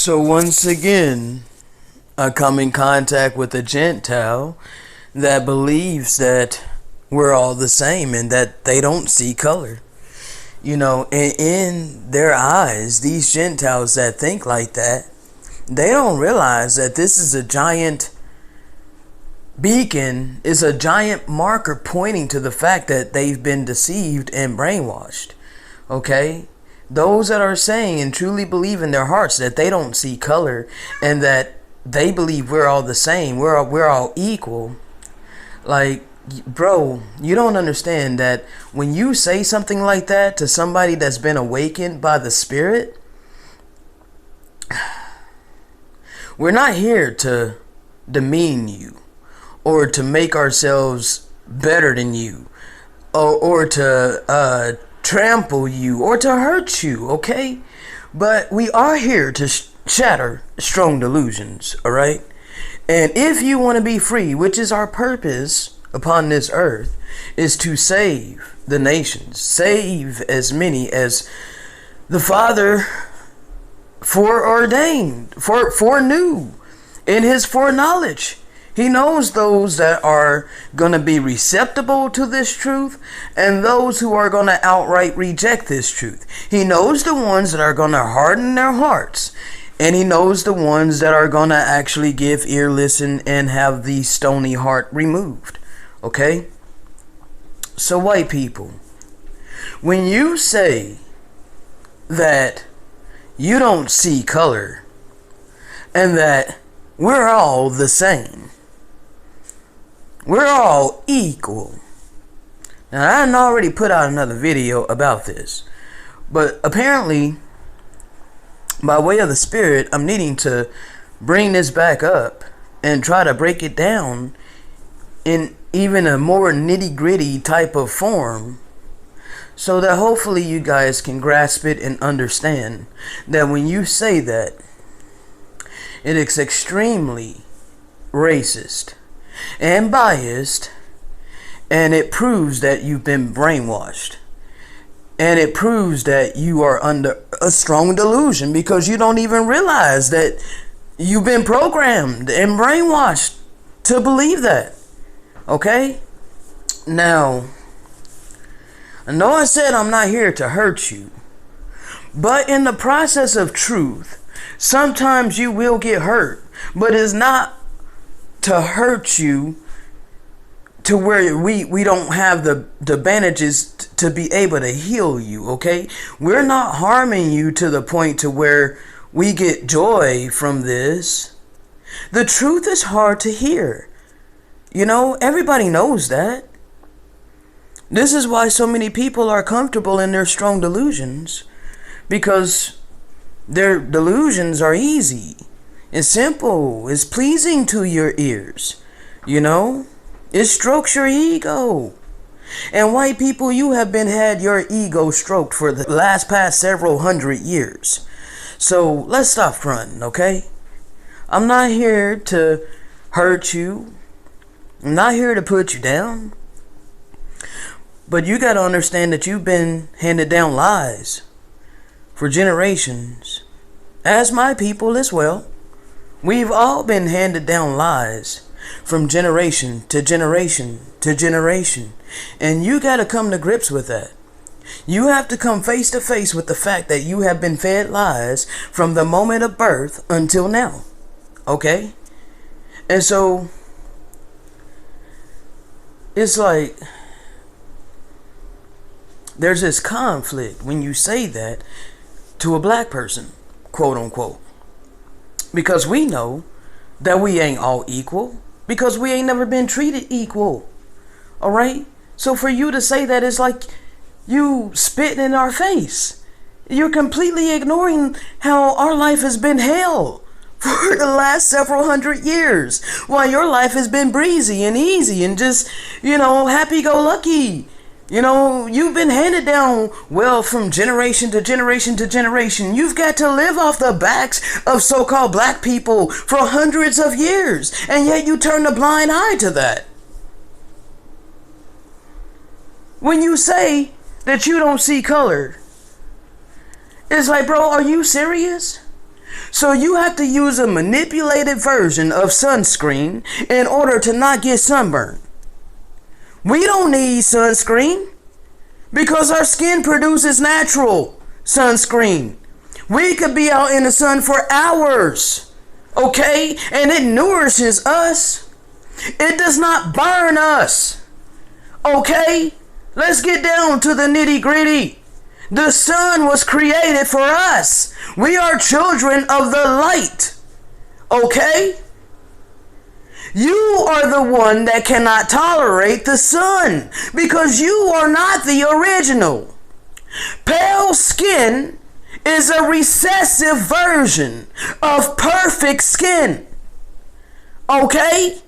So once again, I come in contact with a Gentile that believes that we're all the same and that they don't see color. You know, and in their eyes, these Gentiles that think like that, they don't realize that this is a giant beacon, is a giant marker pointing to the fact that they've been deceived and brainwashed. Okay? Those that are saying and truly believe in their hearts that they don't see color and that they believe we're all the same, we're all equal. Like, bro, you don't understand that when you say something like that to somebody that's been awakened by the Spirit, we're not here to demean you or to make ourselves better than you or to trample you or to hurt you, okay? But we are here to shatter strong delusions, all right? And if you want to be free, which is our purpose upon this earth, is to save the nations, save as many as the Father foreordained, foreknew in his foreknowledge. He knows those that are going to be receptible to this truth and those who are going to outright reject this truth. He knows the ones that are going to harden their hearts, and he knows the ones that are going to actually give ear, listen, and have the stony heart removed. Okay? So white people, when you say that you don't see color and that we're all the same, we're all equal. Now, I already put out another video about this, but apparently, by way of the Spirit, I'm needing to bring this back up and try to break it down in even a more nitty-gritty type of form, so that hopefully you guys can grasp it and understand that when you say that, it is extremely racist and biased, and it proves that you've been brainwashed, and it proves that you are under a strong delusion because you don't even realize that you've been programmed and brainwashed to believe that. Okay? Now, I know I said I'm not here to hurt you, but in the process of truth, sometimes you will get hurt, but it's not to hurt you to where we don't have the bandages to be able to heal you, okay? We're not harming you to the point to where we get joy from this. The truth is hard to hear. You know, everybody knows that. This is why so many people are comfortable in their strong delusions, because their delusions are easy. It's simple. It's pleasing to your ears. You know? It strokes your ego. And white people, you have had your ego stroked for the past several hundred years. So let's stop fronting, okay? I'm not here to hurt you. I'm not here to put you down. But you got to understand that you've been handed down lies for generations. As my people as well. We've all been handed down lies from generation to generation to generation. And you got to come to grips with that. You have to come face to face with the fact that you have been fed lies from the moment of birth until now. Okay? And so, it's like, there's this conflict when you say that to a black person, quote unquote. Because we know that we ain't all equal. Because we ain't never been treated equal. Alright? So for you to say that is like you spitting in our face. You're completely ignoring how our life has been hell for the last several hundred years. While your life has been breezy and easy and just, happy-go-lucky. You know, you've been handed down wealth from generation to generation to generation. You've got to live off the backs of so-called black people for hundreds of years. And yet you turn a blind eye to that. When you say that you don't see color, it's like, bro, are you serious? So you have to use a manipulated version of sunscreen in order to not get sunburned. We don't need sunscreen because our skin produces natural sunscreen. We could be out in the sun for hours, okay? And it nourishes us. It does not burn us, okay? Let's get down to the nitty gritty. The sun was created for us. We are children of the light, okay? You are the one that cannot tolerate the sun because you are not the original. Pale skin is a recessive version of perfect skin. Okay?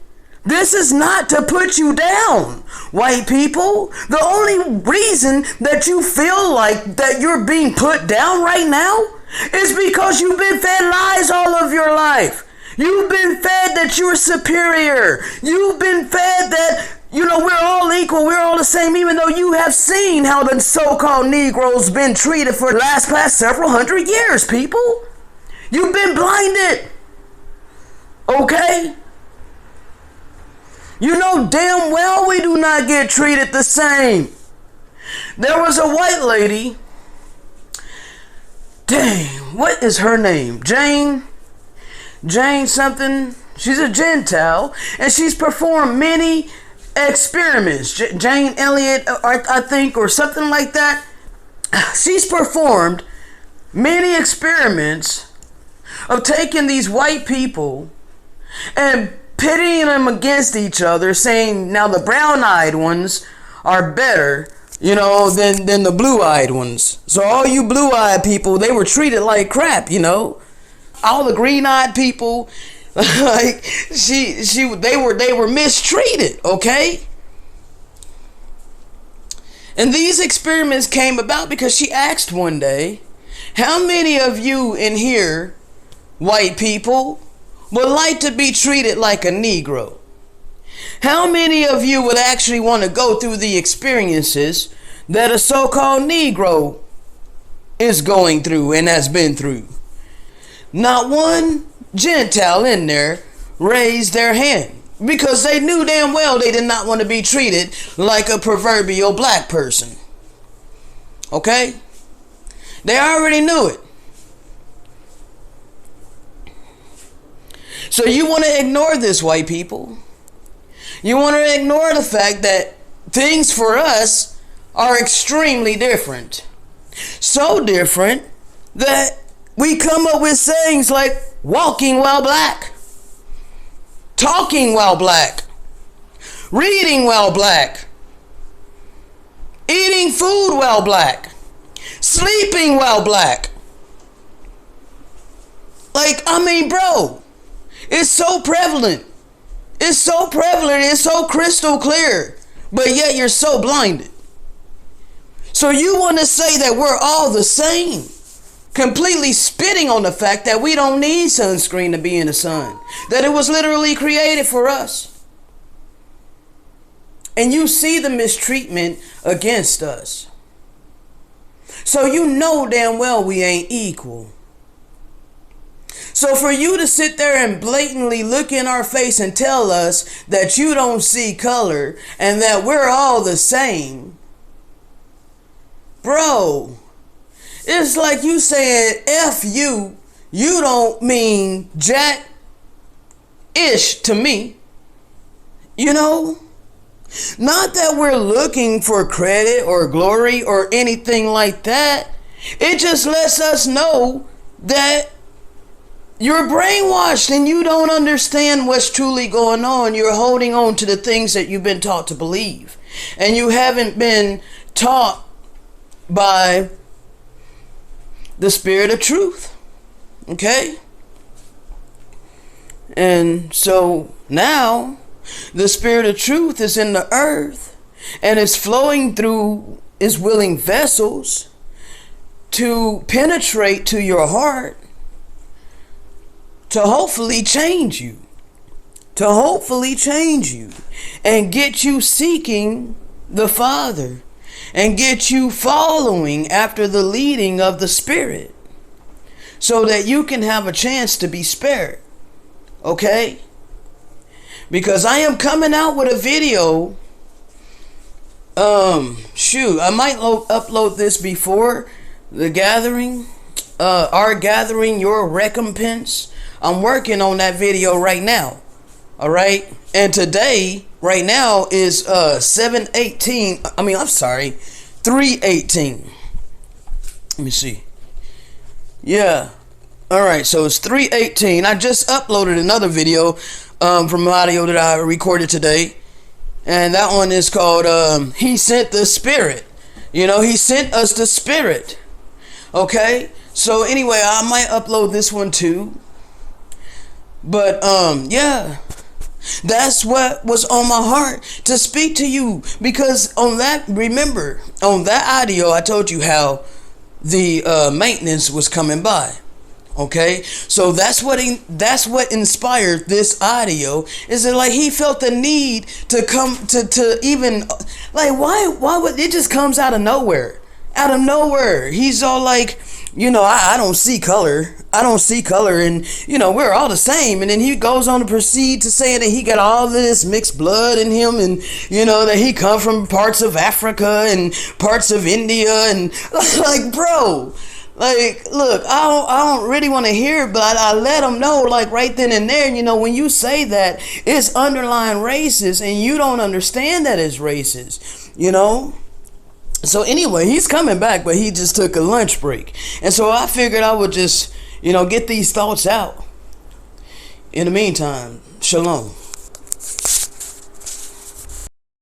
This is not to put you down, white people. The only reason that you feel like that you're being put down right now is because you've been fed lies all of your life. You've been fed that you're superior. You've been fed that, we're all equal. We're all the same, even though you have seen how the so-called Negroes been treated for the past several hundred years, people. You've been blinded. Okay? You know damn well we do not get treated the same. There was a white lady. Dang, what is her name? Jane something. She's a Gentile, and she's performed many experiments. Jane Elliott, I think, or something like that. She's performed many experiments of taking these white people and pitting them against each other, saying now the brown-eyed ones are better, than the blue-eyed ones. So all you blue-eyed people, they were treated like crap, All the green-eyed people, like they were mistreated, okay? And these experiments came about because she asked one day, how many of you in here, white people, would like to be treated like a Negro? How many of you would actually want to go through the experiences that a so-called Negro is going through and has been through? Not one Gentile in there raised their hand because they knew damn well they did not want to be treated like a proverbial black person. Okay? They already knew it. So you want to ignore this, white people. You want to ignore the fact that things for us are extremely different. So different that we come up with sayings like walking while black, talking while black, reading while black, eating food while black, sleeping while black. Bro, it's so prevalent. It's so prevalent. It's so crystal clear. But yet you're so blinded. So you want to say that we're all the same, completely spitting on the fact that we don't need sunscreen to be in the sun, that it was literally created for us. And you see the mistreatment against us. So you know damn well we ain't equal. So for you to sit there and blatantly look in our face and tell us that you don't see color and that we're all the same, bro, it's like you saying F you don't mean jack-ish to me. Not that we're looking for credit or glory or anything like that. It just lets us know that you're brainwashed and you don't understand what's truly going on. You're holding on to the things that you've been taught to believe. And you haven't been taught by the spirit of truth. Okay? And so now the spirit of truth is in the earth and is flowing through its willing vessels to penetrate to your heart, to hopefully change you, and get you seeking the Father and get you following after the leading of the Spirit. so that you can have a chance to be spared. Okay? Because I am coming out with a video. I might upload this before the gathering. Our gathering, your recompense. I'm working on that video right now. Alright? And today, right now, is 3:18. Let me see. Yeah. Alright, so it's 3:18. I just uploaded another video from audio that I recorded today. And that one is called He Sent the Spirit. He sent us the Spirit. Okay? So anyway, I might upload this one too. But yeah. That's what was on my heart to speak to you. Because on that audio, I told you how the maintenance was coming by. Okay, so that's what inspired this audio. Is that like he felt the need to come to even like why would it just comes out of nowhere? Out of nowhere, he's all like, I don't see color. I don't see color, and we're all the same. And then he goes on to proceed to say that he got all this mixed blood in him, and that he come from parts of Africa and parts of India, and like, bro. Like, look, I don't really want to hear it, but I let them know, like, right then and there, when you say that, it's underlying racist, and you don't understand that it's racist, So anyway, he's coming back, but he just took a lunch break. And so I figured I would just, get these thoughts out. In the meantime, shalom.